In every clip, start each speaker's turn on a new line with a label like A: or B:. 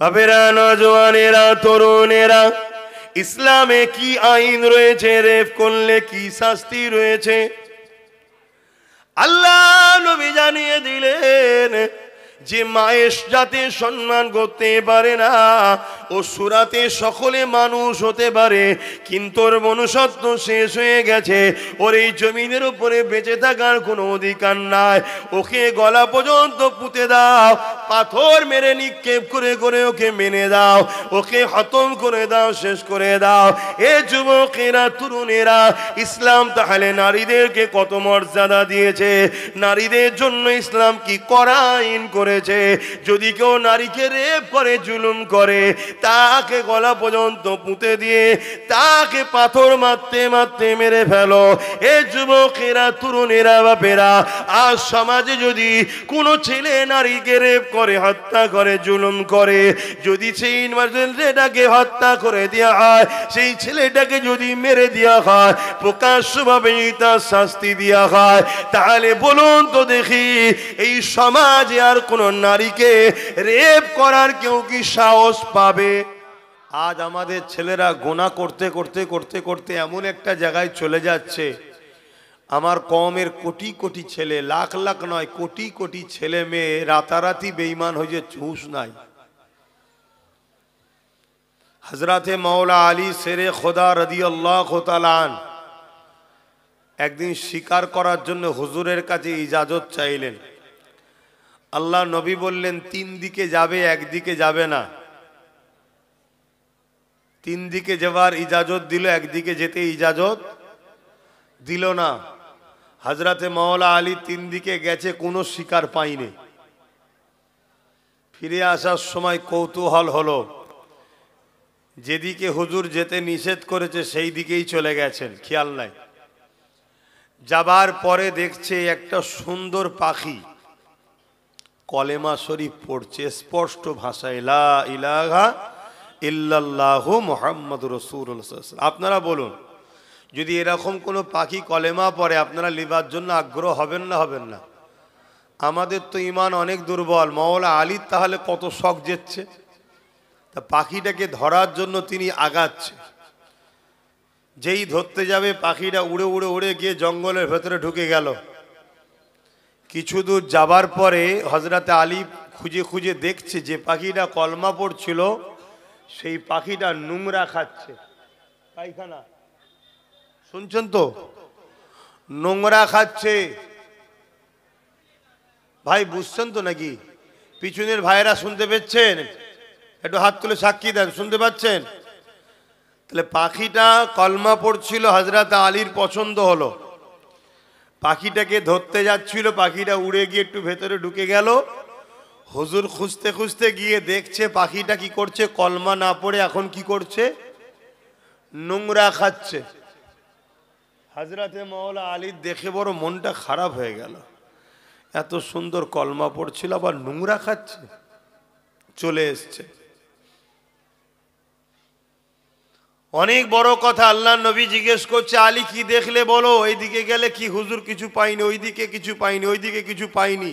A: বাবেরা, নওজওয়ানেরা, তরুণেরা, ইসলামে কি আইন রয়েছে, রেপ করলে কি শাস্তি রয়েছে আল্লাহ নবী জানিয়ে দিলেন। যে মায়ের যাতে সম্মান করতে পারে না, ও সুরাতে সকলে মানুষ হতে পারে, কিন্তু ওর মনুষ্যত্ব শেষ হয়ে গেছে, ওর এই জমিনের উপরে বেঁচে থাকার কোনো অধিকার নাই। ওকে গলা পর্যন্ত পুঁতে দাও, পাথর মেরে নিক্ষেপ করে করে ওকে মেনে দাও, ওকে খতম করে দাও, শেষ করে দাও। এ যুবকেরা, তরুণেরা, ইসলাম তাহলে নারীদেরকে কত মর্যাদা দিয়েছে, নারীদের জন্য ইসলাম কি কড়া আইন করে। যদি কেউ নারীকে রেপ করে, জুলুম করে, তাকে গলা পর্যন্ত পুঁতে দিয়ে তাকে পাথর মারতে মারতে মেরে ফেলো। এ যুবকেরা, তরুণেরা, বাপেরা, আজ সমাজে যদি কোনো ছেলে নারীকে রেপ করে, হত্যা করে, জুলুম করে, যদি সেই ছেলেটাকে হত্যা করে দেওয়া হয়, সেই ছেলেটাকে যদি মেরে দেওয়া হয়, প্রকাশ্যভাবে তার শাস্তি দেওয়া হয়, তাহলে বলুন তো দেখি এই সমাজে আর কোন নারীকে রেপ করার কেউ কি সাহস পাবে? আজ আমাদের ছেলেরা গুনাহ করতে করতে করতে করতে এমন একটা জায়গায় চলে যাচ্ছে, আমার কওমের কোটি কোটি ছেলে, লাখ লাখ নয়, কোটি কোটি ছেলে মেয়ে রাতারাতি বেঈমান হয়ে যাচ্ছে, হুঁশ নাই। হযরতে মাওলা আলী শেরে খোদা রাদিয়াল্লাহু তাআলা আনহু একদিন শিকার করার জন্য হুজুরের কাছে ইজাজত চাইলেন। আল্লাহ নবী বললেন 3 দিকে যাবে, একদিকে যাবে না। 3 দিকে যাওয়ার ইজাজত দিল, একদিকে যেতে ইজাজত দিল না। হযরতে মাওলা আলী 3 দিকে গেছে, কোনো শিকার পায়নি। ফিরে আসার সময় কৌতূহল হলো, যেদিকে হুজুর যেতে নিষেধ করেছে সেই দিকেই চলে গেছেন, খেয়াল নাই। যাবার পরে দেখছে একটা সুন্দর পাখি কলেমা শরীফ পড়ছে স্পষ্ট ভাষায়, লা ইলাহা ইল্লাল্লাহু মুহাম্মাদুর রাসূলুল্লাহ। আপনারা বলুন, যদি এরকম কোনো পাখি কলেমা পড়ে, আপনারা লিবার জন্য আগ্রহ হবেন না হবেন না? আমাদের তো ঈমান অনেক দুর্বল, মাওলা আলী তাহলে কত শখ জেতছে। তা পাখিটাকে ধরার জন্য তিনি আগাচ্ছে, যেই ধরতে যাবে পাখিটা উড়ে উড়ে উড়ে গিয়ে জঙ্গলের ভেতরে ঢুকে গেল। কিছু দূর যাবার পরে হযরতে আলী খুঁজে খুঁজে দেখছে যে পাখিটা কলমা পড়ছিল, সেই পাখিটা নোংরা খাচ্ছে, পায়খানা, শুনছেন তো, নোংরা খাচ্ছে। ভাই বুঝছেন তো নাকি? পিছনের ভাইরা শুনতে পেয়েছেন? একটু হাত তুলে সাক্ষী দেন, শুনতে পাচ্ছেন? তাহলে পাখিটা কলমা পড়ছিল, হযরতে আলীর পছন্দ হলো, পাখিটাকে ধরতে যাচ্ছিল, পাখিটা উড়ে গিয়ে একটু ভেতরে ঢুকে গেল। হুজুর খুঁজতে খুঁজতে গিয়ে দেখছে পাখিটা কি করছে, কলমা না পড়ে এখন কি করছে, নোংরা খাচ্ছে। হযরতে মাওলা আলীর দেখে বড় মনটা খারাপ হয়ে গেল, এত সুন্দর কলমা পড়ছিল আবার নোংরা খাচ্ছে। চলে এসছে, অনেক বড় কথা। আল্লাহ নবী জিজ্ঞেস করছে, আলী কি দেখলে বলো? এইদিকে গেলে কি হুজুর কিছু পাইনি, ওইদিকে কিছু পাইনি, ওইদিকে কিছু পাইনি।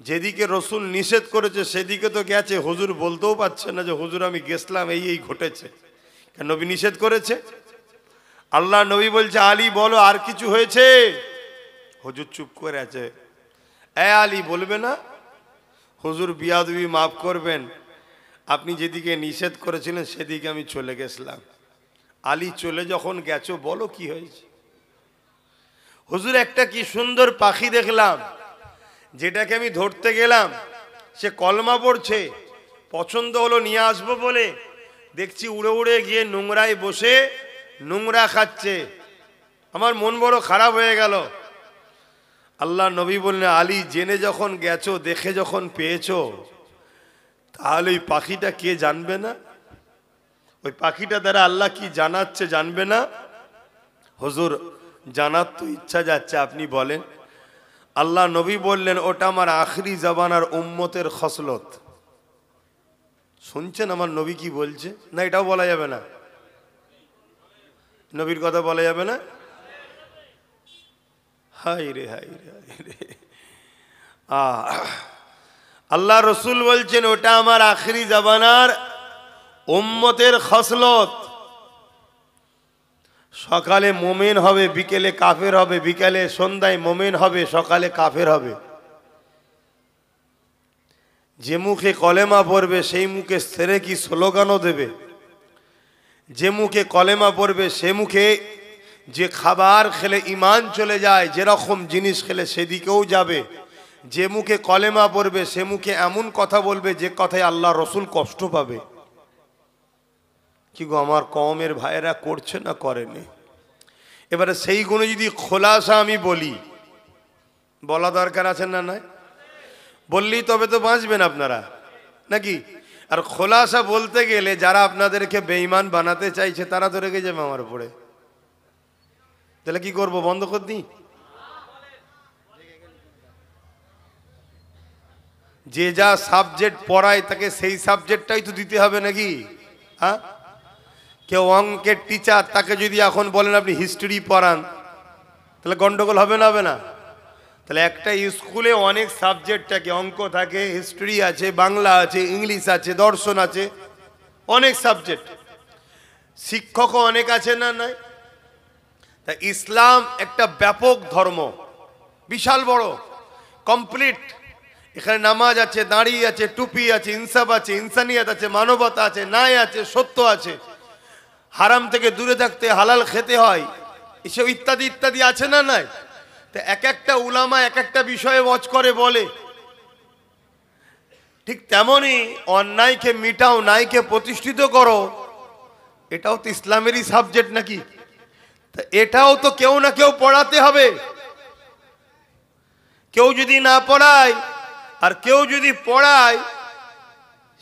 A: যেদিকে রসুল নিষেধ করেছে সেদিকে তো গেছে, হুজুর বলতেও পারছে না যে হুজুর আমি গেছিলাম, এই এই ঘটেছে। কেন? নবী নিষেধ করেছে। আল্লাহ নবী বলছে, আলী বলো আর কিছু হয়েছে? হুজুর চুপ করে আছে। এ আলী বলবে না? হুজুর বিয়াদবি মাফ করবেন, আপনি যেদিকে নিষেধ করেছিলেন সেদিকে আমি চলে গেছিলাম। আলী চলে যখন গেছো বলো কি হয়েছে? হুজুর একটা কি সুন্দর পাখি দেখলাম, যেটাকে আমি ধরতে গেলাম, সে কলমা পড়ছে, পছন্দ হলো নিয়ে আসবো বলে, দেখছি উড়ে উড়ে গিয়ে নোংরায় বসে নোংরা খাচ্ছে। আমার মন বড় খারাপ হয়ে গেল। আল্লাহ নবী বললেন, আলী জেনে যখন গেছো, দেখে যখন পেয়েছো, তাহলে ওই পাখিটা কে জানবে না? ওই পাখিটা দ্বারা আল্লাহ কি জানাচ্ছে জানবে না? হুজুর জানার তো ইচ্ছা যাচ্ছে, আপনি বলেন। আল্লাহ নবী বললেন, ওটা আমার আখরি জামানার উম্মতের খসলত। শুনছেন আমার নবী কি বলছে? না এটাও বলা যাবে না, নবীর কথা বলা যাবে না? হাই রে হাই রে হাই রে। আল্লাহ রসুল বলছেন ওটা আমার আখেরি জামানার উম্মতের খসলত। সকালে মোমেন হবে, বিকেলে কাফের হবে, বিকেলে সন্ধ্যায় মোমেন হবে, সকালে কাফের হবে। যে মুখে কলেমা পড়বে সেই মুখে সেরেকি স্লোগানও দেবে। যে মুখে কলেমা পড়বে সে মুখে যে খাবার খেলে ইমান চলে যায়, যেরকম জিনিস খেলে সেদিকেও যাবে। যে মুখে কলেমা পড়বে সে মুখে এমন কথা বলবে যে কথায় আল্লাহ রসুল কষ্ট পাবে। কি গো আমার কওমের ভাইয়েরা করছে না করেনি? এবারে সেইগুলো যদি খোলাসা আমি বলি, বলা দরকার আছে না? নাই বললেই তবে তো বাঁচবেন আপনারা নাকি? আর খোলাসা বলতে গেলে যারা আপনাদেরকে বেঈমান বানাতে চাইছে তারা তো রেগে যাবে আমার উপরে। তাহলে কি করব? বন্ধ করে দিই? যে যা সাবজেক্ট পড়ায় তাকে সেই সাবজেক্টটাই তো দিতে হবে নাকি? হ্যাঁ, কেউ অঙ্কের টিচার, তাকে যদি এখন বলেন আপনি হিস্ট্রি পড়ান, তাহলে গন্ডগোল হবে না? হবে না? তাহলে একটা স্কুলে অনেক সাবজেক্ট থাকে, অঙ্ক থাকে, হিস্ট্রি আছে, বাংলা আছে, ইংলিশ আছে, দর্শন আছে, অনেক সাবজেক্ট। শিক্ষকও অনেক আছে না? নাই? তা ইসলাম একটা ব্যাপক ধর্ম, বিশাল বড়, কমপ্লিট। এখানে নামাজ আছে, দাঁড়ি আছে, টুপি আছে, ইনসাফ আছে, ইনসানিয়াত আছে, মানবতা আছে, ন্যায় আছে, সত্য আছে, হারাম থেকে দূরে থাকতে, হালাল খেতে হয়, এসব ইত্যাদি ইত্যাদি আছে না? নাই? তা এক একটা উলামা এক একটা বিষয়ে ওয়াজ করে বলে। ঠিক তেমনি অন্যায়কে মিটাও, ন্যায়কে প্রতিষ্ঠিত করো, এটাও তো ইসলামেরই সাবজেক্ট নাকি? তা এটাও তো কেউ না কেউ পড়াতে হবে। কেউ যদি না পড়ায় আর কেউ যদি পড়ায়,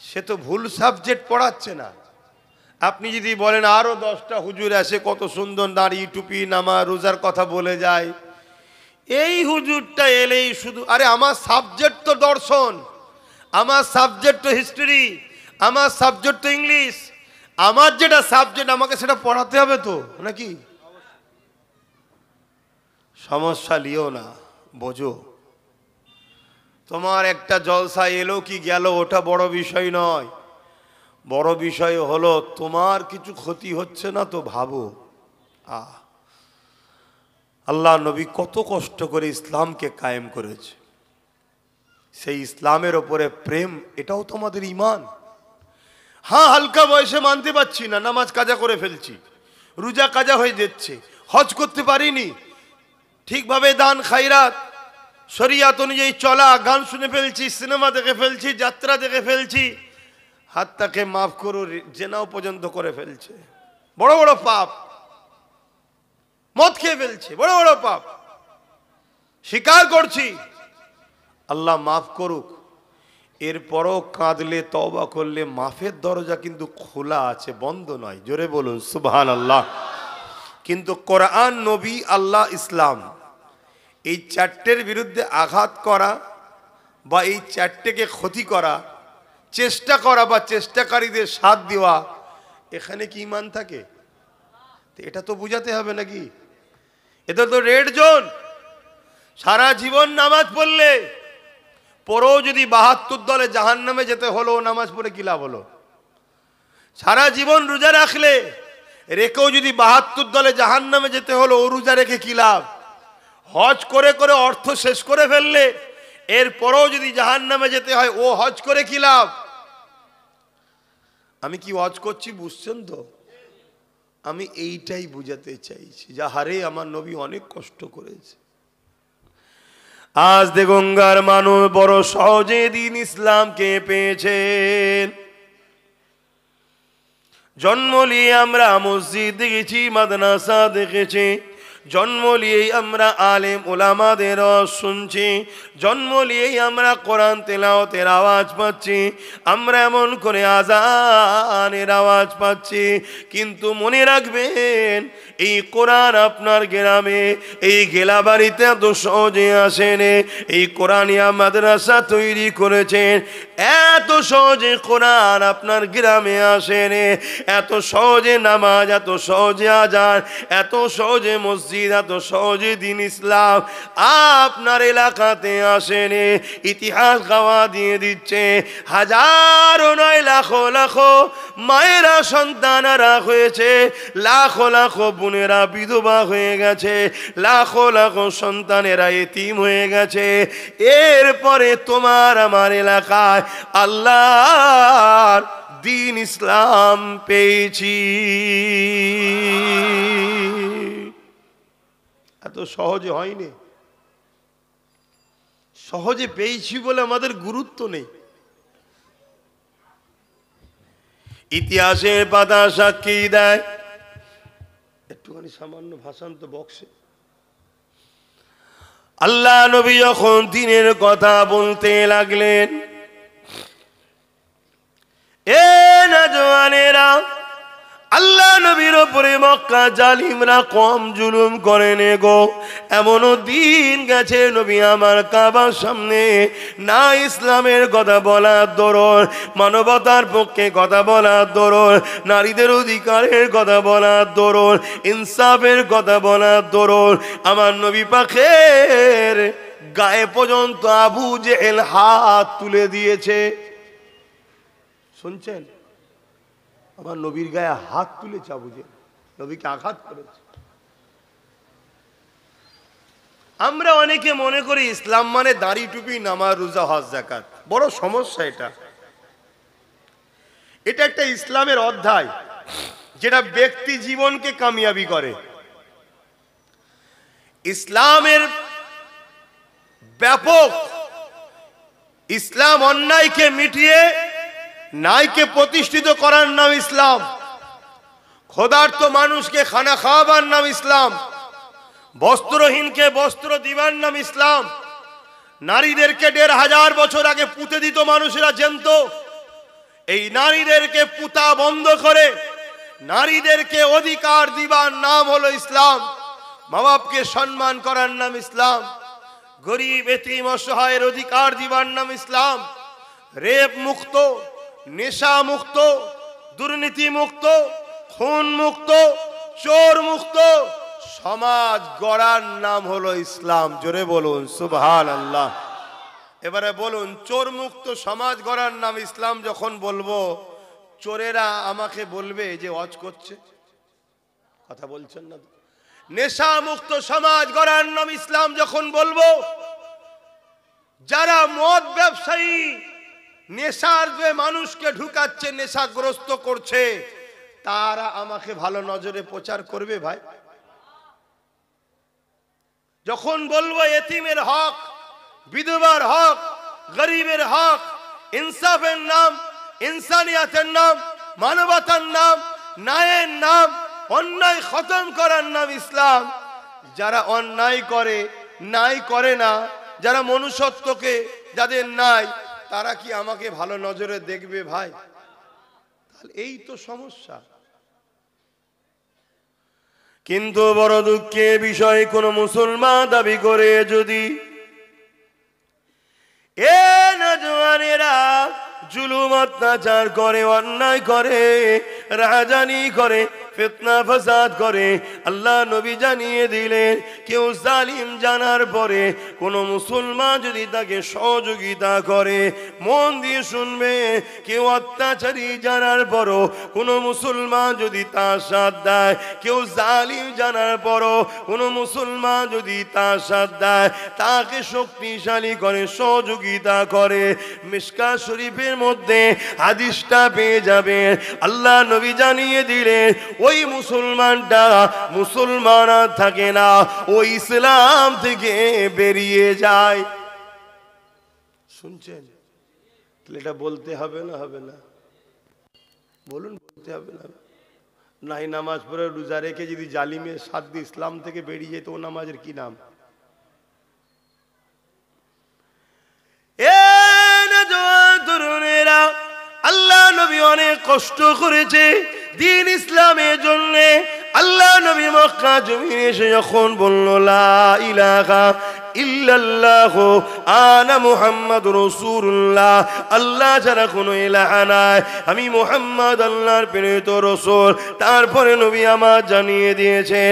A: সে তো ভুল সাবজেক্ট পড়াচ্ছে না। আপনি যদি বলেন আরো 10টা হুজুর আসে কত সুন্দর দাড়ি টুপি নামা রোজার কথা বলে যায়, এই হুজুরটা এলেই শুধু আরে আমার সাবজেক্ট তো দর্শন, আমার সাবজেক্ট তো হিস্ট্রি, আমার সাবজেক্ট তো ইংলিশ, আমার যেটা সাবজেক্ট আমাকে সেটা পড়াতে হবে তো নাকি? সমস্যা লিও না, বোঝো। তোমার একটা জলসা এলো কি গেল ওটা বড় বিষয় নয়। বড় বিষয় হলো তোমার কিছু ক্ষতি হচ্ছে না তো ভাবো। আল্লাহ নবী কত কষ্ট করে ইসলামকে কায়েম করেছে, সেই ইসলামের ওপরে প্রেম, এটাও তো আমাদের ঈমান। হ্যাঁ, হালকা বয়সে মানতে পারছি না, নামাজ কাজা করে ফেলছি, রোজা কাজা হয়ে যাচ্ছে, হজ করতে পারিনি ঠিকভাবে, দান খায়রাত শরিয়াত অনুযায়ী চলা, গান শুনে ফেলছি, সিনেমা দেখে ফেলছি, যাত্রা দেখে ফেলছি, হাতটাকে মাফ করো জেনাও পর্যন্ত করে ফেলছে, বড় বড় পাপ, মদ খেয়ে ফেলছে, বড় বড় পাপ স্বীকার করছি, আল্লাহ মাফ করুক। এরপরও কাঁদলে তওবা করলে মাফের দরজা কিন্তু খোলা আছে, বন্ধ নয়। জোরে বলুন সুবহানাল্লাহ। কিন্তু কোরআন, নবী, আল্লাহ, ইসলাম, এই চারটের বিরুদ্ধে আঘাত করা বা এই চারটেকে ক্ষতি করা, চেষ্টা করা বা চেষ্টাকারীদের সাথ দেওয়া, এখানে কি ঈমান থাকে? এটা তো বুঝাতে হবে নাকি? এটা তো রেড জোন। সারা জীবন নামাজ পড়লে পরেও যদি 72 দলে জাহান্নামে যেতে হলো, নামাজ পড়ে কি লাভ হলো? সারা জীবন রোজা রাখলে রেখেও যদি 72 দলে জাহান্নামে যেতে হলো, ও রোজা রেখে কি লাভ? হজ করে করে অর্থ শেষ করে ফেললে এরপরেও যদি জাহান্নামে যেতে হয়, ও হজ করে কি লাভ? আমি কি হজ করছি বুঝছেন তো? আমি এইটাই বুঝাতে চাইছি, যাহারে আমার নবী অনেক কষ্ট করেছে। আজ দেগঙ্গার মানুষ বড় সহজে দিন ইসলামকে পেয়েছেন। জন্ম নিয়ে আমরা মসজিদ দেখেছি, মাদ্রাসা দেখেছি, জন্ম নিয়েই আমরা আলেম ওলামাদের শুনছি, জন্ম নিয়েই আমরা কোরআন তেলাওয়াতের আওয়াজ পাচ্ছি, আমরা এমন করে আজানের আওয়াজ পাচ্ছি। কিন্তু মনে রাখবেন, এই কোরআন আপনার গ্রামে, এই গেলাবাড়িতে এত সহজে আসেনি। এই কোরআনিয়া মাদ্রাসা তৈরি করেছেন এত সহজে কোরআন আপনার গ্রামে আসেনি, এত সহজে নামাজ, এত সহজে আজান, এত সহজে মসজিদ, এত সহজে দিন ইসলাম আপনার এলাকাতে আসেনি। ইতিহাস গাওয়া দিয়ে দিচ্ছে, হাজারো নয় লাখো লাখো মায়েরা সন্তানেরা হয়েছে, লাখো লাখো বোনেরা বিধবা হয়ে গেছে, লাখো লাখো সন্তানেরা এতিম হয়ে গেছে। এরপরে তোমার আমার এলাকায় আল্লাহর দিন ইসলাম পেয়েছি। এত সহজে হয়নি, সহজে পেয়েছি বলে আমাদের গুরুত্ব নেই। ইতিহাসের পাতা সাক্ষী দেয়, একটুখানি সামান্য ভাষান্ত বক্সে, আল্লাহ নবী যখন দিনের কথা বলতে লাগলেন, এ নওজওয়ানেরা, আল্লাহ নবীর উপরে মক্কা জালিমরা কম জুলুম করেন গো। এমনও দিন গেছে নবী আমার কাবার সামনে না ইসলামের কথা বলার দরুন, মানবতার পক্ষে কথা বলার দরুন, নারীদের অধিকারের কথা বলার দরুন, ইনসাফের কথা বলার দরুন আমার নবী পাকের গায়ে পর্যন্ত আবু জেহেল হাত তুলে দিয়েছে। শুনছেন? আমার নবীর গায়ে হাত তুলেছে আবু জেহেল, নবীকে আঘাত করেছে। আমরা অনেকে মনে করি ইসলাম মানে দাড়ি টুপি, নামাজ, রোজা, হজ, যাকাত। বড় সমস্যা এটা। এটা একটা ইসলামের অধ্যায় যেটা ব্যক্তি জীবনকে কামিয়াবি করে। ইসলামের ব্যাপক, ইসলাম অন্যায়কে মিটিয়ে ন্যায়কে প্রতিষ্ঠিত করার নাম ইসলাম, ক্ষুধার্ত মানুষকে খানা খাওয়াবার নাম ইসলাম, বস্ত্রহীনকে বস্ত্র দিবার নাম ইসলাম, নারীদেরকে 1500 বছর আগে পুঁতে দিত মানুষেরা জ্যান্ত, এই নারীদেরকে পুঁতা বন্ধ করে নারীদেরকে অধিকার দিবার নাম হলো ইসলাম, মা বাপকে সম্মান করার নাম ইসলাম, গরিব এতিম অসহায়ের অধিকার দিবার নাম ইসলাম, রেপ মুক্ত, নেশা মুক্ত, দুর্নীতি মুক্ত, খুন মুক্ত, চোর মুক্ত সমাজ গড়ার নাম হলো ইসলাম। জোরে বলুন সুবহানাল্লাহ। এবারে বলুন, চোর মুক্ত সমাজ গড়ার নাম ইসলাম যখন বলবো, চোরেরা আমাকে বলবে যে ওয়াজ করছে, কথা বলছেন না। নেশা মুক্ত সমাজ গড়ার নাম ইসলাম যখন বলবো, যারা মদ ব্যবসায়ী নেশার যে মানুষকে ঢুকাচ্ছে, নেশাগ্রস্ত করছে, তারা আমাকে ভালো নজরে প্রচার করবে ভাই। যখন বলবো এতিমের হক, বিধবার হক, গরিবের হক, ইনসাফের নাম, ইনসানিয়াতের নাম, মানবতার নাম, ন্যায়ের নাম, অন্যায় খতম করার নাম ইসলাম। যারা অন্যায় করে, ন্যায় করে না, যারা মনুষ্যত্বকে যাদের নাই, তারা কি আমাকে ভালো নজরে দেখবে ভাই? তাহলে এই তো সমস্যা। কিন্তু বড় দুঃখের বিষয়, কোন মুসলমান দাবি করে যদি এ নওজওয়ানেরা জুলুম অত্যাচার করে, অন্যায় করে, রাজানি করে, ফিতনা ফাসাদ করে, আল্লাহ নবী জানিয়ে দিলেন, কেউ জালিম জানার পরে কোন মুসলমান যদি তাকে সহযোগিতা করে, মন দিয়ে শুনবে, কেউ অত্যাচারী জানার পরও কোন মুসলমান যদি তার সাথ দেয়, কেউ জালিম জানার পরও কোন মুসলমান যদি তার সাথ দেয়, তাকে শক্তিশালী করে, সহযোগিতা করে, মিশকাত শরীফের মধ্যে হাদিসটা পেয়ে যাবেন। আল্লাহ নবী জানিয়ে দিলেন, ওই মুসলমানটা মুসলমান থাকে না, ওই ইসলাম থেকে বেরিয়ে যায়। শুনছেন? এটা বলতে হবে না, হবে না? বলুন, বলতে হবে না? নাই নামাজ পড়ে রোজা রেখে যদি জালিমের সাথ দিয়ে ইসলাম থেকে বেরিয়ে যেত, ও নামাজের কি নাম? তরুণেরা, আল্লাহ নবী অনেক কষ্ট করেছে দিন ইসলামের জন্য। আল্লাহ নবী মক্কা জমিনে এসে যখন বলল লা ইলাহা ইল্লাল্লাহু আনা মুহাম্মাদুর রাসূলুল্লাহ, আল্লাহ ছাড়া কোনো ইলাহ নাই, আমি মুহাম্মদ আল্লাহর প্রেরিত রাসূল। তারপরে নবী আমার জানিয়ে দিয়েছে,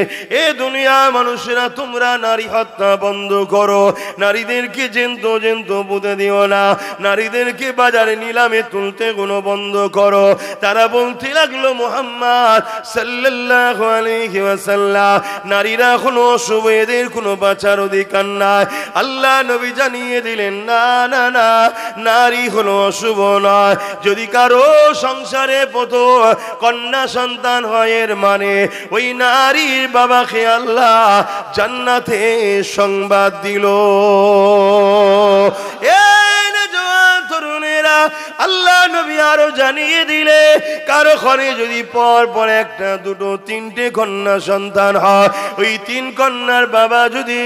A: এ দুনিয়া মানুষেরা তোমরা নারী হত্যা বন্ধ করো, নারীদেরকে জেন্ত জেন্ত পুঁতে দিও না, নারীদেরকে বাজারে নিলামে তুলতে কোনো বন্ধ করো। তারা বলতে লাগলো, মুহাম্মদ সাল্লাল্লাহু আলাইহি ওয়াসাল্লাম, নারীরা কোনো অশুভ, এদের কোনো বাঁচার অধিকার নাই। আল্লাহ নবী জানিয়ে দিলেন, না না না, নারী হলো অশুভ নয়। যদি কারো সংসারে প্রথম কন্যা সন্তান হয়, এর মানে ওই নারীর বাবাকে আল্লাহ জান্নাতে সংবাদ দিল। তরুণেরা, আল্লাহ নবী আরো জানিয়ে দিলে, কারো ঘরে যদি পর পর একটা দুটো তিনটে কন্যা সন্তান হয়, ওই তিন কন্যার বাবা যদি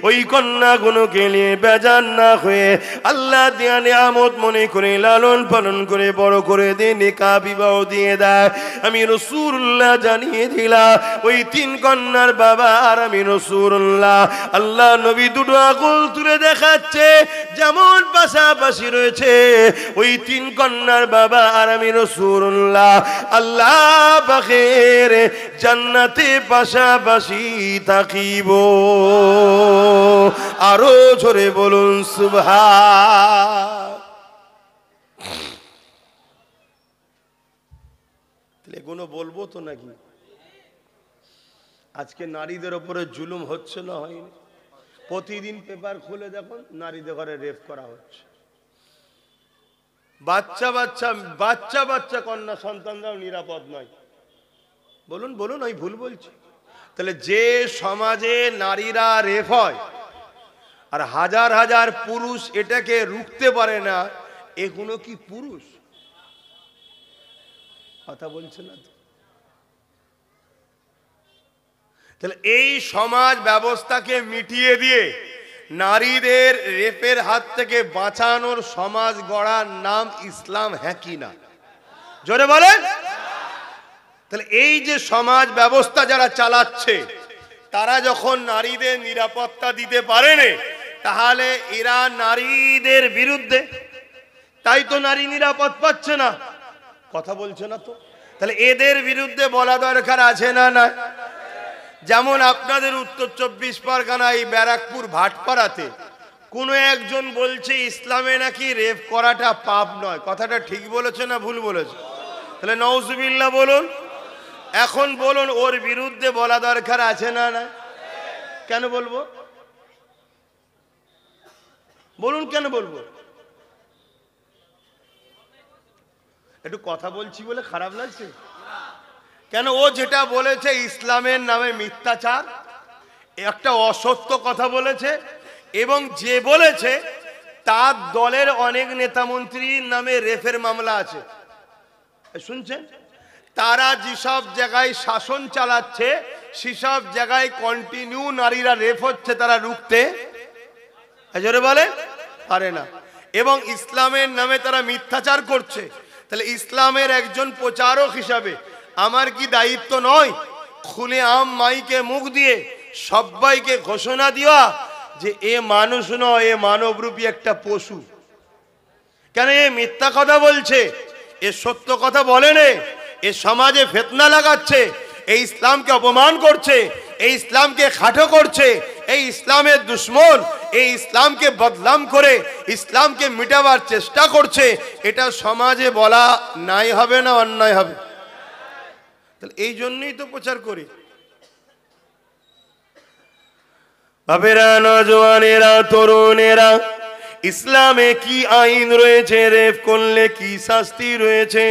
A: ওই কন্যাগুলোকে নিয়ে বেজার না হয়ে আল্লাহ দেয়া নিয়ামত মনে করে লালন পালন করে বড় করে দিয়ে নিকাহ বিবাহ দিয়ে দেয়, আমি রাসূলুল্লাহ জানিয়ে দিলাম, ওই তিন কন্যার বাবা আর আমি রাসূলুল্লাহ। আল্লাহ নবী দুটো আঙুল তুলে দেখাচ্ছে, যেমন পাশাপাশি রয়েছে ওই তিন কন্যার বাবা আর আমি রাসূলুল্লাহ, আল্লাহ পাকের জান্নাতে পাশাপাশি থাকিব। আরো জোরে বলুন সুবহান। এগুলো বলবো তো নাকি? আজকে নারীদের উপরে জুলুম হচ্ছে না হয়নি? প্রতিদিন পেপার খুলে দেখুন, নারীদের ঘরে রেপ করা হচ্ছে। বাচ্চা বাচ্চা বাচ্চা বাচ্চা কন্যা সন্তানরাও নিরাপদ নয়। বলুন বলুন, আমি ভুল বলছি? তাহলে যে সমাজে নারীরা রেপ হয় আর হাজার হাজার পুরুষ এটাকে রুখতে পারে না, এগুলো কি পুরুষ? কথা বলছে না তো? তাহলে এই সমাজ ব্যবস্থাকে মিটিয়ে দিয়ে নারীদের রেপের হাত থেকে বাঁচানোর সমাজ গড়ার নাম ইসলাম, হ্যাঁ কি না? জোরে বলেন। তাহলে এই যে সমাজ ব্যবস্থা যারা চালাচ্ছে, তারা যখন নারীদের নিরাপত্তা দিতে পারেনি, তাহলে এরা নারীদের বিরুদ্ধে, তাই তো নারী নিরাপদ পাচ্ছে না। কথা বলছে না তো? তাহলে এদের বিরুদ্ধে বলা দরকার আছে না না? যেমন আপনাদের উত্তর 24 পরগনায় ব্যারাকপুর ভাটপাড়াতে কোন একজন বলছে ইসলামে নাকি রেপ করাটা পাপ নয়। কথাটা ঠিক বলেছে না ভুল বলেছে? তাহলে নাউজুবিল্লাহ বলুন। এখন বলুন, ওর বিরুদ্ধে বলা দরকার আছে না না? কেন বলবো? বলুন কেন বলবো? একটু কথা বলছি বলে খারাপ লাগছে? কেন? ও যেটা বলেছে ইসলামের নামে মিথ্যাচার, একটা অসত্য কথা বলেছে, এবং যে বলেছে তার দলের অনেক নেতা মন্ত্রীর নামে রেফের মামলা আছে। শুনছেন? তারা যেসব জায়গায় শাসন চালাচ্ছে সেসব জায়গায় কন্টিনিউ নারীরা রেপ হচ্ছে, তারা রুখতে জোরে বলে পারে না, এবং ইসলামের নামে তারা মিথ্যাচার করছে। তাহলে ইসলামের একজন প্রচারক হিসাবে আমার কি দায়িত্ব নয় খুলে আম মাইকে মুখ দিয়ে সবাইকে ঘোষণা দেওয়া যে এ মানুষ নয়, এ মানবরূপী একটা পশু? কেন এ মিথ্যা কথা বলছে, এ সত্য কথা বলেনি, এ সমাজে ফিতনা লাগাচ্ছে, এই ইসলামকে অপমান করছে, এই ইসলামকে খাটো করছে, এই ইসলামের দুশ্মন, এই ইসলামকে বদনাম করে ইসলামকে মিটাবার চেষ্টা করছে, এটা সমাজে বলা নাই হবে না অন্যায় হবে? তাহলে এই জন্যই তো প্রচার করি। বাপেরা, নওজওয়ানেরা, তরুণেরা, ইসলামে কি আইন রয়েছে, রেপ করলে কি শাস্তি রয়েছে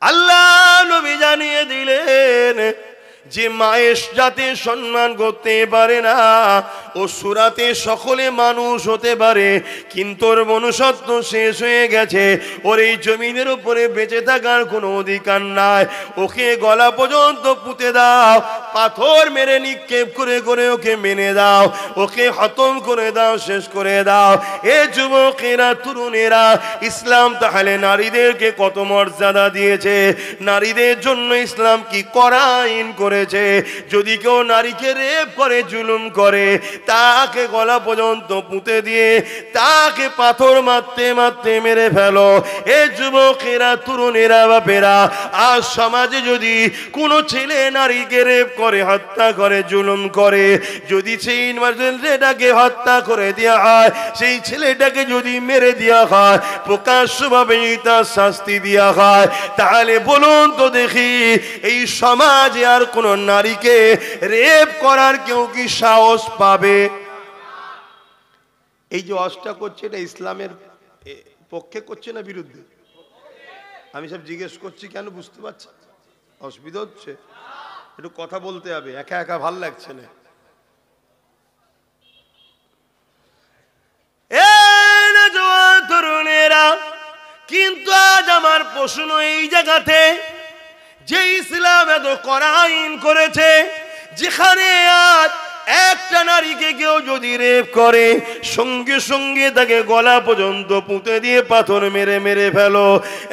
A: আল্লাহ নবী জানিয়ে দিলেন। যে মায়ের যাতে সম্মান করতে পারে না, ও সুরাতে সকলে মানুষ হতে পারে, কিন্তু ওর মনুষ্যত্ব শেষ হয়ে গেছে, ওর এই জমিনের উপরে বেঁচে থাকার কোনো অধিকার নাই। ওকে গলা পর্যন্ত পুঁতে দাও, পাথর মেরে নিক্ষেপ করে করে ওকে মেনে দাও, ওকে খতম করে দাও, শেষ করে দাও। এ যুবকেরা, তরুণেরা, ইসলাম তাহলে নারীদেরকে কত মর্যাদা দিয়েছে, নারীদের জন্য ইসলাম কি কড়া আইন করে করেছে। যদি কেউ নারীকে রেপ করে, জুলুম করে, তাকে গলা পর্যন্ত পুঁতে দিয়ে তাকে পাথর মারতে মারতে মেরে ফেলো। এ যুবকেরা, তরুণেরা, বাপেরা, আজ সমাজে যদি কোনো ছেলে নারীকে রেপ করে, হত্যা করে, জুলুম করে, যদি সেই ছেলেটাকে হত্যা করে দেওয়া হয়, সেই ছেলেটাকে যদি মেরে দেওয়া হয়, প্রকাশ্যভাবে তার শাস্তি দেওয়া হয়, তাহলে বলুন তো দেখি, এই সমাজে আর কোন নারীকে রেপ করার কেউ কি সাহস পাবে? এই যে অস্টা করছে, এটা ইসলামের পক্ষে করছে না বিরুদ্ধে? আমি সব জিজ্ঞেস করছি কেন, বুঝতে পারছি? অসুবিধা হচ্ছে? একটু কথা বলতে হবে, একা একা ভাল লাগছে না। তরুণেরা, কিন্তু আজ আমার প্রশ্ন এই জায়গাতে, যে ইসলাম এত কড়া আইন করেছে, যেখানে আজ একটা নারীকে কেউ যদি রেপ করে, সঙ্গে সঙ্গে তাকে গলা পর্যন্ত পুঁতে দিয়ে পাথর মেরে মেরে ফেলো,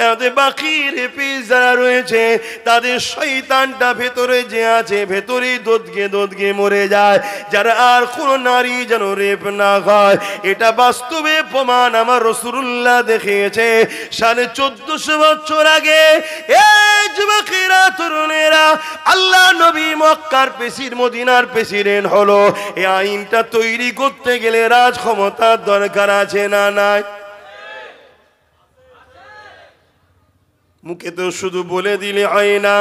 A: এতে বাকি রেপিস যারা রয়েছে তাদের শয়তানটা ভেতরে যে আছে, ভেতরেই দোদকে দোদকে মরে যায়, যারা আর কোনো নারী যেন রেপ না হয়। এটা বাস্তবে প্রমাণ আমার রাসূলুল্লাহ দেখিয়েছে 1450 বছর আগে। এই যুবকেরা, তরুণেরা, আল্লাহ নবী মক্কার মদিনার প্রেসিডেন্ট হলো। এই আইনটা তৈরি করতে গেলে রাজ ক্ষমতার দরকার আছে না নাই? মুখে তো শুধু বলে দিলে হয় না।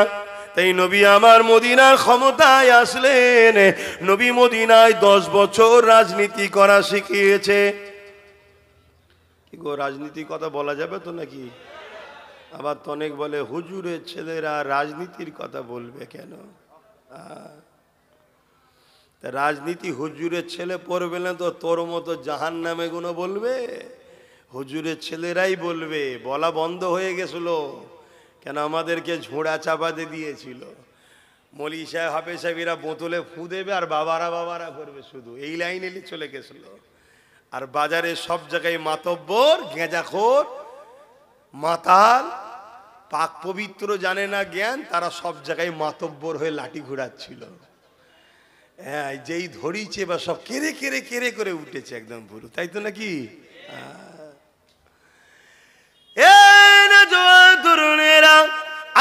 A: তাই নবী আমার মদিনার ক্ষমতায় আসলেন। নবী মদিনায় 10 বছর রাজনীতি করা শিখিয়েছে। কি গো, রাজনীতির কথা বলা যাবে তো নাকি? আবার তো অনেক বলে হুজুরের ছেলেরা রাজনীতির কথা বলবে কেন? রাজনীতি হুজুরের ছেলে পড়বে না তো তোর মতো জাহান্নামে গুলো বলবে? হুজুরের ছেলেরাই বলবে। বলা বন্ধ হয়ে গেছিল কেন? আমাদেরকে ঝোড়া চাপাতে দিয়েছিল। মৌলী সাহেব, হাফেজ সাহেবেরা বোতলে ফু দেবে আর বাবারা বাবারা করবে, শুধু এই লাইনে চলে গেছিল। আর বাজারে সব জায়গায় মাতব্বর, গেঁজাখোর, মাতাল, পাক পবিত্র জানে না জ্ঞান, তারা সব জায়গায় মাতব্বর হয়ে লাঠি ঘুরাচ্ছিল। হ্যাঁ, যেই ধরিছে বা সব কেড়ে কেড়ে কেড়ে করে উঠেছে একদম পুরো, তাই তো নাকি? তরুণেরা,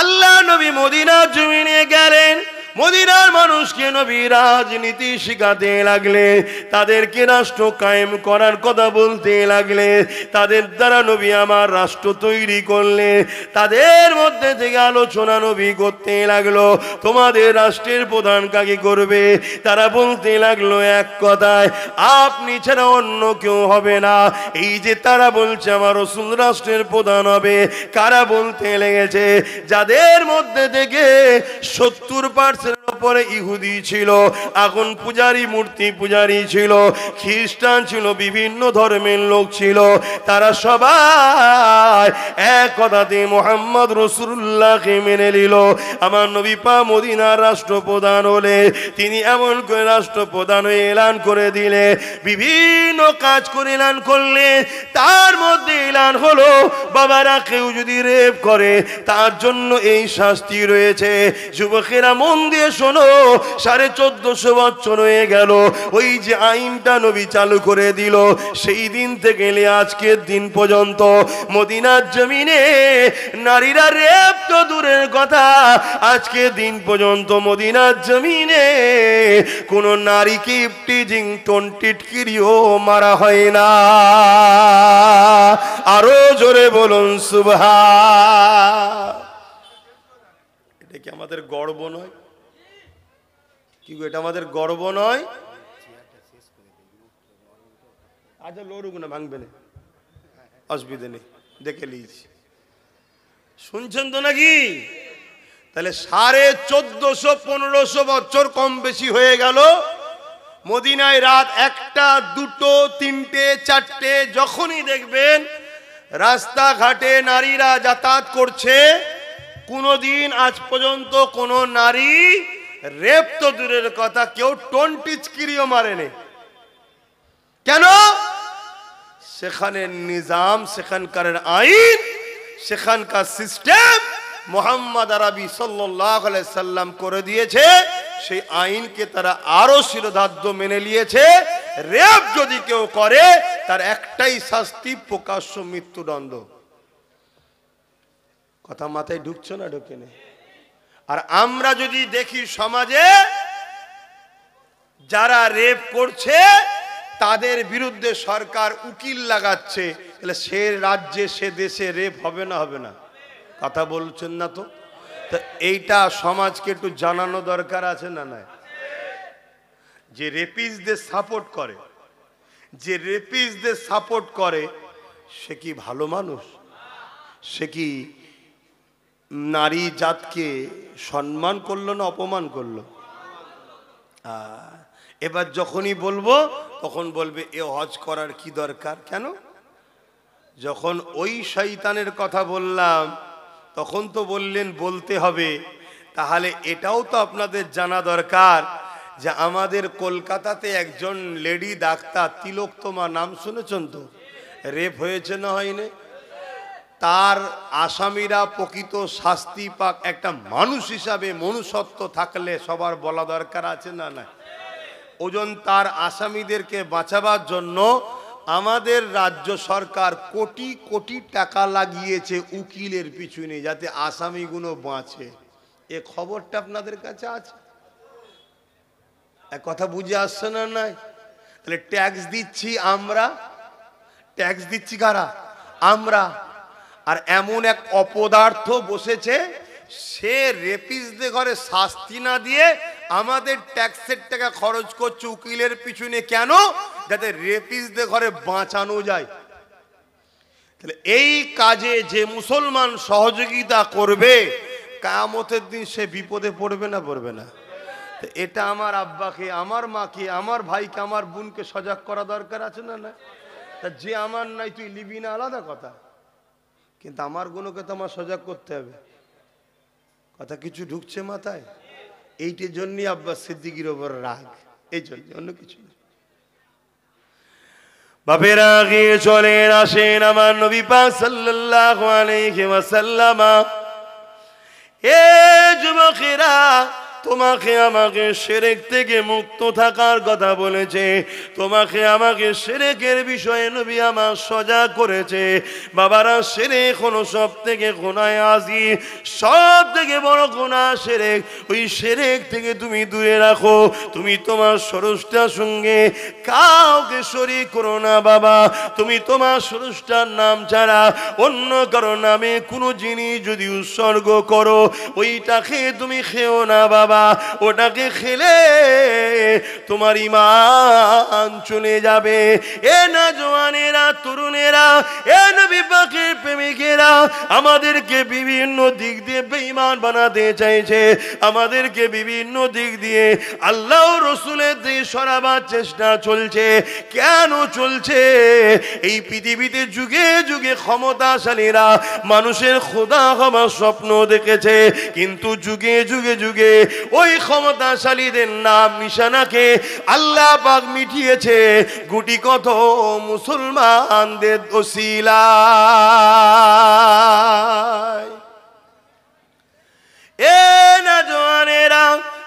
A: আল্লাহ নবী মদিনার জমিনে গেলেন। মদিনার মানুষকে নবী রাজনীতি শিখাতে লাগলে, তাদেরকে রাষ্ট্র কায়েম করার কথা বলতে লাগলে, তাদের দ্বারা নবী আমার রাষ্ট্র তৈরি করলে, তাদের মধ্যে থেকে আলোচনা নবী করতে লাগলো, তোমাদের রাষ্ট্রের প্রধান কাকে করবে? তারা বলতে লাগলো এক কথায়, আপনি ছাড়া অন্য কেউ হবে না। এই যে তারা বলছে আমার রাসূল রাষ্ট্রের প্রধান হবে, কারা বলতে লেগেছে? যাদের মধ্যে থেকে 70% উপরে ইহুদি ছিল, আগুন পূজারী, মূর্তি পূজারী ছিল, খ্রিস্টান ছিল, বিভিন্ন ধর্মের লোক ছিল, তারা সবাই এক কথাতে মুহাম্মদ রাসূলুল্লাহকে মেনে নিল। আমার নবী পাক মদিনার রাষ্ট্রপ্রধান হলে, তিনি এমন করে রাষ্ট্রপ্রধান হয়ে এলান করে দিলে, বিভিন্ন কাজ করে এলান করলে, তার মধ্যে এলান হলো বাবারা কেউ যদি রেপ করে তার জন্য এই শাস্তি রয়েছে। যুবকেরা মন দিয়ে শোনো, 1450 বছর হয়ে গেল ওই যে আইনটা নবী চালু করে দিল, সেই দিন থেকে আজকের দিন পর্যন্ত মদিনার জমিনে নারীরা রেপ তো দূরের কথা, আজকের দিন পর্যন্ত মদিনার জমিনে কোন নারীকে ইফটিজিং টিটকিরিও মারা হয় না। আরো জোরে বলুন সুবহান। এটা কি আমাদের গর্ব নয়? কি গো, এটা আমাদের গর্ব নয়? আচ্ছা, লড়ুক না, ভাঙবে না, অসুবিধা নেই, দেখে লিয়েছি। শুনছেন তো নাকি? তাহলে 1450-1500 বছর কম বেশি হয়ে গেল। মদিনায় রাত 1টা, 2টো, 3টে, 4টে যখনই দেখবেন রাস্তাঘাটে নারীরা যাতায়াত করছে, কোনদিন আজ পর্যন্ত কোন নারী রেপ তো দূরের কথা, কেউ টিটকিরিও মারেনি। কেন? সেখানে নিজাম, সেখানকার আইন, সেখানকার সিস্টেম মুহাম্মদ আরবি সাল্লাল্লাহু আলাইহি সাল্লাম করে দিয়েছে, সেই আইনকে তারা আরো শিরোধার্য মেনে নিয়েছে। রেপ যদি কেউ করে তার একটাই শাস্তি, প্রকাশ্য মৃত্যুদণ্ড। কথা মাথায় ঢুকছে না ঢোকে না? আর আমরা যদি দেখি সমাজে যারা রেপ করছে তাদের বিরুদ্ধে সরকার উকিল লাগাচ্ছে, তাহলে সে রাজ্যে সে দেশে রেপ হবে না হবে না? কথা বলছেন না তো? এইটা সমাজকে একটু জানানো দরকার আছে না নাই? যে রেপিস্টদের সাপোর্ট করে, যে রেপিস্টদের সাপোর্ট করে সে কি ভালো মানুষ? সে কি নারী জাতকে সম্মান করলো না অপমান করলো? এবার যখনই বলবো তখন বলবে এ হজ করার কি দরকার? কেন? যখন ওই শয়তানের কথা বললাম তখন তো বললেন বলতে হবে। তাহলে এটাও তো আপনাদের জানা দরকার যে আমাদের কলকাতাতে একজন লেডি ডাক্তার তিলোত্তমা, নাম শুনেছেন তো? রেপ হয়েছে না হয়নি? তার আসামিরা প্রকৃত শাস্তি পাক। একটা মানুষ হিসাবে মনুষ্যত্ব থাকলে সবার বলা দরকার আছে না না? ওজন তার আসামিদেরকে বাঁচাবার জন্য আমাদের রাজ্য সরকার কোটি কোটি টাকা লাগিয়েছে উকিলের পিছনে, যাতে আসামিগুলো বাঁচে। এ খবরটা আপনাদের কাছে আছে? এক কথা বুঝে আসছে না নাই? তাহলে ট্যাক্স দিচ্ছি আমরা, ট্যাক্স দিচ্ছি কারা? আমরা। আর এমন এক অপদার্থ বসেছে, সে রেপিস্টদের ঘরে শাস্তি না দিয়ে আমাদের ট্যাক্সের টাকা খরচ করছে উকিলের পিছনে। কেন? যাতে রেপিস্টদের ঘরে বাঁচানো যায়। তাহলে এই কাজে যে মুসলমান সহযোগিতা করবে কিয়ামতের দিন সে বিপদে পড়বে না পড়বে না? এটা আমার আব্বাকে, আমার মাকে, আমার ভাইকে, আমার বোনকে সজাগ করা দরকার আছে না না? তা যে আমার নাই তুই লিবি না আলাদা কথা, কিন্তু আমার গুণকে তো আমার সজাগ করতে হবে। কথা কিছু ঢুকছে মাথায়? এইটার জন্যই আব্বাস সিদ্দিকীর ওপর রাগ, এই জন্য, অন্য কিছু না। বাপেরা গিয়ে চলেন আসেন আমার নবী পাক সাল্লাল্লাহু আলাইহি ওয়াসাল্লাম। এ যুবকেরা, তোমাকে আমাকে শিরক থেকে মুক্ত থাকার কথা বলেছে, তোমাকে আমাকে শিরকের বিষয়ে নবী আমার সজাগ করেছে। বাবারা, শিরক হলো সব থেকে গুনাহ আযীম, সব থেকে বড় গুনাহ শিরক। ওই শিরক থেকে তুমি দূরে রাখো। তুমি তোমার স্রষ্টার সঙ্গে কাউকে শরীক করো না বাবা। তুমি তোমার স্রষ্টার নাম ছাড়া অন্য কারো নামে কোনো জিনিস যদি উৎসর্গ করো, ওইটাকে তুমি খেও না বাবা। ওটাকে খেলে তোমার ঈমান চলে যাবে। এ নওজওয়ানেরা, তরুণেরা, এ নবী পাকের প্রেমিকেরা, আমাদেরকে বিভিন্ন দিক দিয়ে বেঈমান বানাতে চাইছে, আমাদেরকে বিভিন্ন দিক দিয়ে আল্লাহ ও রাসূলের দিয়ে সরাবার চেষ্টা চলছে। কেন চলছে? এই পৃথিবীতে যুগে যুগে ক্ষমতাশালীরা মানুষের খোদা হবার স্বপ্ন দেখেছে, কিন্তু যুগে যুগে যুগে ওই ক্ষমতাশালীদের নাম নিশানাকে আল্লাহ পাক মিটিয়েছে গুটি কত মুসলমানদের ওসিলায়। এ নওজওয়ানেরা,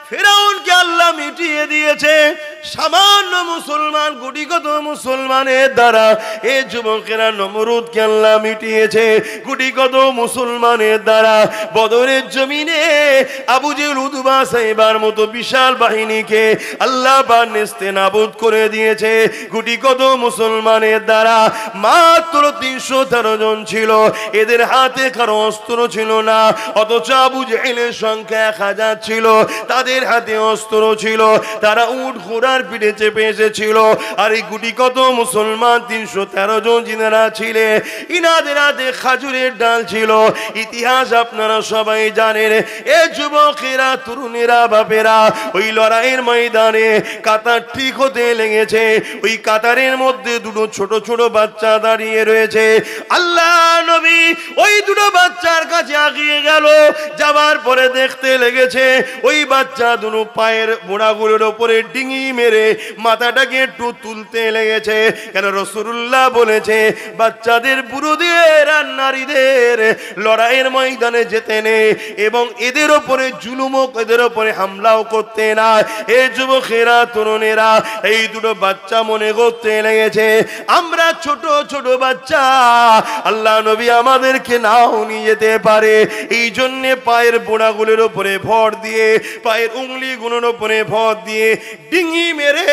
A: ফিরআউনকে আল্লাহ মিটিয়ে দিয়েছে সামান্য মুসলমান, গুটি কত মুসলমানের দ্বারা। এ যুবকেরা, নমরুদকে আল্লাহ মিটিয়েছে গুটি কত মুসলমানের দ্বারা। বদরের জমিনে আবু জেহেল, উতবা, সাইবার মতো বিশাল বাহিনীকে আল্লাহ পাক নেস্তেনাবুদ করে দিয়েছে গুটি কত মুসলমানের দ্বারা। মাত্র 313 জন ছিল, এদের হাতে কারো অস্ত্র ছিল না, অথচ আবু জেহেলের সংখ্যা 1000 ছিল, তাদের হাতে অস্ত্র ছিল, তারা উট ঘোড়ার পিঠে চেপে এসেছিল। আর এই গুটি কত মুসলমান 313 জন যিনারা ছিলেন, ইনাদের হাতে খাজুরের ডাল ছিল। ইতিহাস আপনারা সবাই জানেন। এ যুবকেরা, তরুণেরা, বাপেরা, ওই লড়াইয়ের ময়দানে কাতার ঠিক হতে লেগেছে। ওই কাতারের মধ্যে দুটো ছোট ছোট বাচ্চা দাঁড়িয়ে রয়েছে। আল্লাহ নবী ওই দুটো বাচ্চার কাছে আগিয়ে গেল, যাবার পরে দেখতে লেগেছে ওই বাচ্চা দুটো পায়ের মোড়াগুলোর ওপরে ডিঙি মেরে বলে মাথাটাকে একটু তুলতে লেগেছে। কেন রাসূলুল্লাহ বলেছে বাচ্চাদের, বুড়োদের আর নারীদের লড়াইয়ের ময়দানে যেতে নেই এবং এদের ওপরে জুলুম, এদের ওপরে হামলাও করতে না। এই যুবকেরা, তরুণেরা, এই দুটো বাচ্চা মনে করতে লেগেছে আমরা ছোট ছোট বাচ্চা, আল্লাহ নবী আমাদেরকে নাও নিয়ে যেতে পারে। এই জন্যে পায়ের বোড়াগুলোর ওপরে ভর দিয়ে, পায়ের উংলিগুলোর ওপরে ভর দিয়ে ডিঙি মেরে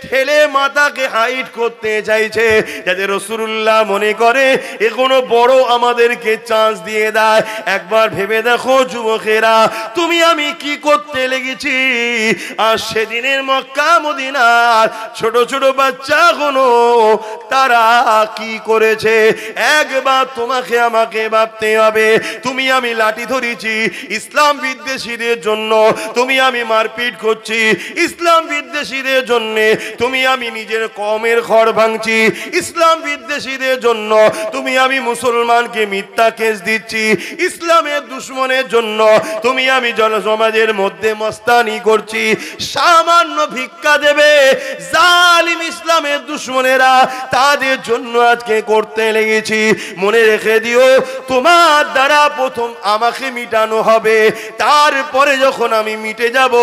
A: ঠেলে মাথাকে হাইট করতে চাইছে, যাতে রাসূলুল্লাহ মনে করে এ কোনো বড় আমাদেরকে চান্স দিয়ে দেয়। একবার ভেবে দেখো যুবকেরা, তুমি আমি কি করতে লেগেছি। আর সেদিনের মক্কা মদিনার ছোট ছোট বাচ্চাগুলো তারা কি করেছে একবার তোমাকে আমাকে ভাবতে হবে। তুমি আমি লাঠি ধরেছি ইসলাম বিদ্বেষীদের জন্য, তুমি আমি মারপিট করছি ইসলাম বিদ্বেষীদের জন্য, তুমি আমি নিজের কওমের ঘর ভাঙছি ইসলাম বিদ্বেষীদের জন্য, তুমি আমি মুসলমানকে মিথ্যা কেস দিচ্ছি ইসলামের দুশমনের জন্য, তুমি আমি জনসমাজের মধ্যে মস্তানি করছি। সামান্য ভিক্ষা দেবে জালিম ইসলামের দুশমনেরা, তাদের জন্য আজকে করতে লেগেছি। মনে রেখে দিও, তোমার দ্বারা প্রথম আমাকে মিটানো হবে, তারপরে যখন আমি মিটে যাব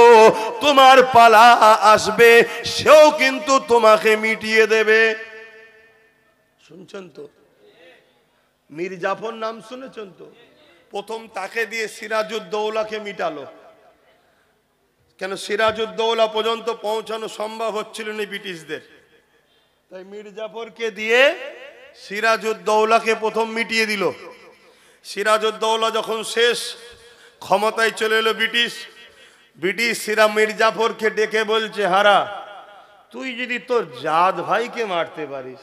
A: তোমার পালা আসবে, সেও কিন্তু তোমাকে মিটিয়ে দেবে। শুনছেন তো? মীর জাফর নাম শুনেছেন তো? প্রথম তাকে দিয়ে সিরাজউদ্দৌলাকে মিটালো। কেন সিরাজউদ্দৌলা পর্যন্ত পৌঁছানো সম্ভব হচ্ছিল না ব্রিটিশদের, তাই মীর জাফরকে দিয়ে সিরাজউদ্দৌলাকে প্রথম মিটিয়ে দিল। সিরাজউদ্দৌলা যখন শেষ, ক্ষমতায় চলে এলো ব্রিটিশ মীর জাফরকে ডেকে বলছে, হারা তুই যদি তোর জাত ভাইকে মারতে পারিস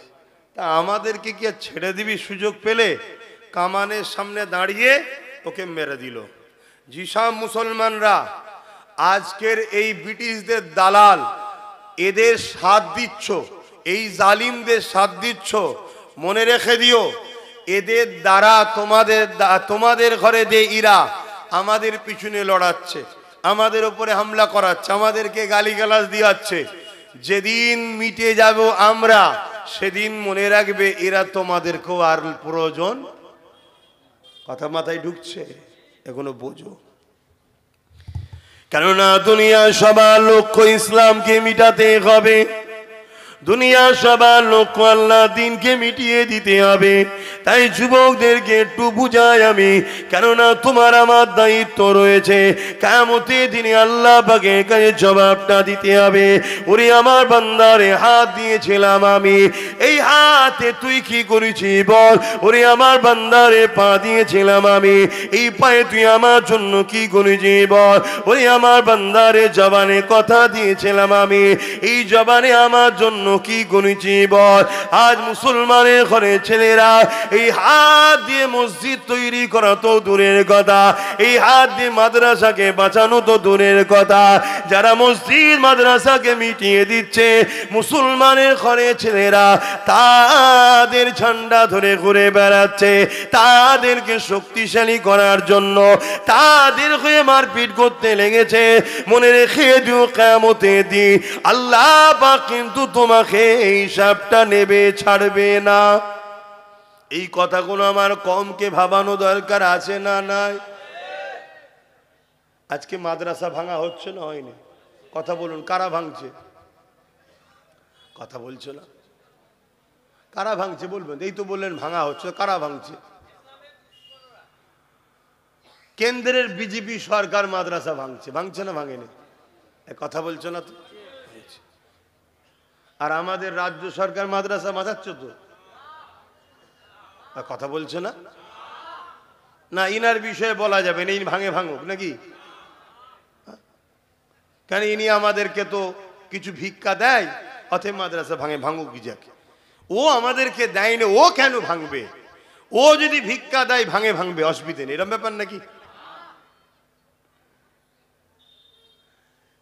A: তা আমাদেরকে কি আর ছেড়ে দিবি সুযোগ পেলে? কামানের সামনে দাঁড়িয়ে ওকে মেরে দিল। জিসাম মুসলমানরা, আজকের এই ব্রিটিশদের দালাল, এদের সাথ দিচ্ছ, এই জালিমদের সাথ দিচ্ছ, মনে রেখে দিও এদের দ্বারা তোমাদের ঘরে যে ইরা আমাদের পিছনে লড়াচ্ছে, আমাদের উপরে হামলা করাচ্ছে, আমাদেরকে গালিগালাজ দিয়াচ্ছে, যেদিন মিটে যাব আমরা সেদিন মনে রাখবে এরা তোমাদেরকেও আর প্রয়োজন। কথা মাথায় ঢুকছে? এখনো বোঝো। কেননা দুনিয়া সবার লক্ষ্য ইসলামকে মিটাতে হবে, দুনিয়া সবার লক্ষ্য আল্লাহ দিনকে মিটিয়ে দিতে হবে। তাই যুবকদেরকে একটু বুঝাই আমি, কেননা তোমার আমার দায়িত্ব রয়েছে কিয়ামতের দিনে আল্লাহ পাকের কাছে জবাবটা দিতে হবে। ওরে আমার বান্দারে, হাত দিয়েছিলাম আমি, এই হাতে তুই কি করেছি বল। ওরে আমার বান্দারে, পা দিয়েছিলাম আমি, এই পায়ে তুই আমার জন্য কি করেছি বল। ওরে আমার বান্দারে, জবানে কথা দিয়েছিলাম আমি, এই জবানে আমার জন্য কি করেছি বল। আজ মুসলমানের ঘরে ছেলেরা এই হাত দিয়ে মসজিদ তৈরি করা তো দূরের কথা, এই হাত দিয়ে মাদ্রাসাকে বাঁচানো তো দূরের কথা, যারা মসজিদ মাদ্রাসাকে মিটিয়ে দিচ্ছে মুসলমানের ঘরে ছেলেরা তাদের ঝান্ডা ধরে ঘুরে বেড়াচ্ছে, তাদেরকে শক্তিশালী করার জন্য তাদের হয়ে মারপিট করতে লেগেছে। মনে রেখে দিও কিয়ামতের দিন আল্লাহ পাক কিন্তু তোমাকে এই হিসাবটা নেবে, ছাড়বে না। এই কথাগুলো আমার কমকে ভাবানো দরকার আছে না নাই? আজকে মাদ্রাসা ভাঙা হচ্ছে না হয়নি? কথা বলুন, কারা ভাঙছে? কথা বলছে না। কারা ভাঙছে বলবেন? এই তো বললেন ভাঙা হচ্ছে, কারা ভাঙছে? কেন্দ্রের বিজেপি সরকার মাদ্রাসা ভাঙছে, ভাঙছে না ভাঙেনি? কথা বলছো না তো? আর আমাদের রাজ্য সরকার মাদ্রাসা বাঁচাচ্ছে তো, কথা বলছে না? না ইনার বিষয়ে বলা যাবে না, ইনি ভাঙে ভাঙুক নাকি? কেন ইনি আমাদেরকে তো কিছু ভিক্ষা দেয়, অতএব মাদ্রাসা ভাঙে, ভাঙুক যাকে। ও আমাদেরকে দেয় না, ও কেন ভাঙবে? ও যদি ভিক্ষা দেয় ভাঙে, ভাঙবে, অসুবিধে নেই, এরকম ব্যাপার নাকি?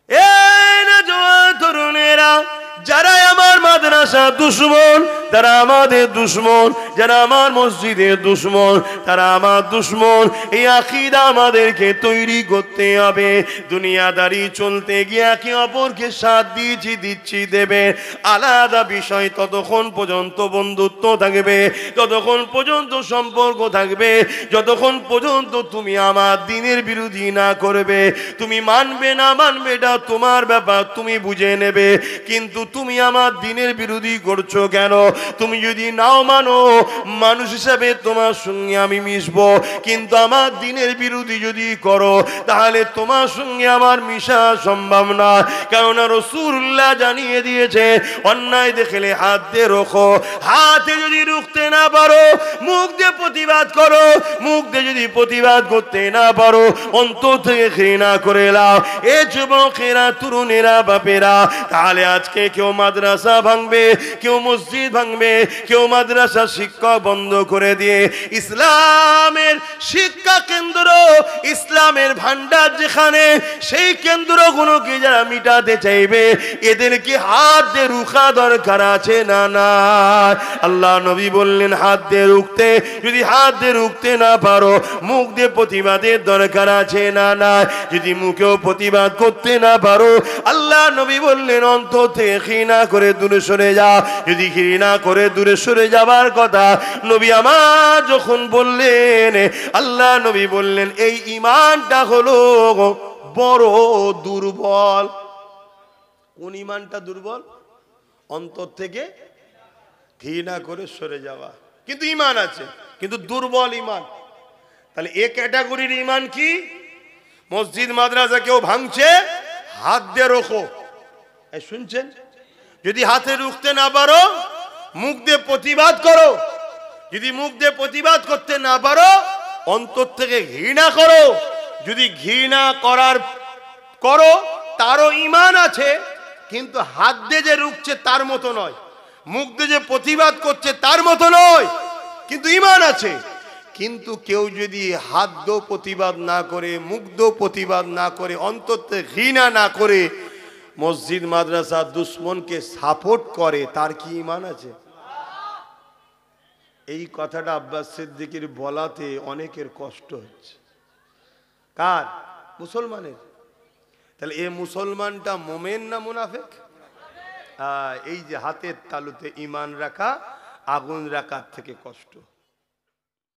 A: এই না জওয়ান তরুণেরা, যারা আমার মাদ্রাসা দুশমন, তারা আমাদের দুশমন, যারা আমার মসজিদের দুশমন তারা আমার দুশমন। এই আকীদা আমাদেরকে তৈরি করতে হবে। দুনিয়াদারি চলতে গিয়ে একে অপরকে সাথ দিচ্ছি দেবে আলাদা বিষয়, ততক্ষণ পর্যন্ত বন্ধুত্ব থাকবে, ততক্ষণ পর্যন্ত সম্পর্ক থাকবে, যতক্ষণ পর্যন্ত তুমি আমার দ্বীনের বিরোধী না করবে। তুমি মানবে না মানবে এটা তোমার ব্যাপার, তুমি বুঝে নেবে, কিন্তু তুমি আমার দ্বীনের বিরোধী করছো কেন? তুমি যদি নাও মানো, মানুষ হিসাবে তোমার সঙ্গে আমি মিশবো, কিন্তু আমার দ্বীনের বিরোধী যদি করো তাহলে তোমার সঙ্গে আমার মিশা সম্ভব না। কেননা রাসূলুল্লাহ জানিয়ে দিয়েছে, অন্যায় দেখলে হাত দিয়ে রোখো, হাতে যদি রুখতে না পারো মুখ দিয়ে প্রতিবাদ করো, মুখ দিয়ে যদি প্রতিবাদ করতে না পারো অন্তর থেকে ঘৃণা করে লাও। এ যুবকেরা, তরুণেরা, বাপেরা, তাহলে আজকে কেউ মাদ্রাসা ভাঙবে, কেউ মসজিদ ভাঙবে, কেউ মাদ্রাসা শিক্ষা বন্ধ করে দিয়ে ইসলামের শিক্ষা কেন্দ্র, ইসলামের ভান্ডার যেখানে, সেই কেন্দ্রগুলোকে যারা মিটাতে চাইবে এদেরকে হাত দিয়ে রুখা দরকার আছে না? না, আল্লাহ নবী বললেন হাত দিয়ে রুখতে, যদি হাত দিয়ে রুখতে না পারো মুখ দিয়ে প্রতিবাদের দরকার আছে না? না, যদি মুখেও প্রতিবাদ করতে না পারো আল্লাহ নবী বললেন অন্তর থেকে ঘৃণা করে দূরে সরে যাও। যদি ঘৃণা করে দূরে সরে যাবার কথা নবী আমার যখন বললেন, আল্লাহ নবী বললেন এই ঈমানটা হলো বড় দুর্বল। কোন ঈমানটা দুর্বল? অন্তর থেকে ঘৃণা করে সরে যাওয়া, কিন্তু ঈমান আছে, কিন্তু দুর্বল ঈমান। তাহলে এ ক্যাটাগরির ঈমান কি? মসজিদ মাদ্রাসা কেউ ভাঙছে, হাত দিয়ে রোখো। এই শুনছেন? যদি হাতে রুখতে না পারো মুখ দিয়ে প্রতিবাদ করো, যদি মুখ দিয়ে প্রতিবাদ করতে না পারো অন্তর থেকে ঘৃণা করো। যদি ঘৃণা করো তারও ঈমান আছে, কিন্তু হাত দিয়ে যে রুখছে তার মতো নয়, মুখ দিয়ে যে প্রতিবাদ করছে তার মতো নয়, কিন্তু ঈমান আছে। কিন্তু কেউ যদি হাত দো প্রতিবাদ না করে, মুখ দো প্রতিবাদ না করে, অন্তর থেকে ঘৃণা না করে মসজিদ মাদ্রাসা দুশ্মনকে সাপোর্ট করে, তার কি ঈমান আছে? এই কথাটা আব্বাস সিদ্দিকীর বলাতে অনেকের কষ্ট হচ্ছে। কার? মুসলমানের। তাহলে এ মুসলমানটা মোমেন না মুনাফিক? এই যে হাতের তালুতে ঈমান রাখা, আগুন রাখার থেকে কষ্ট।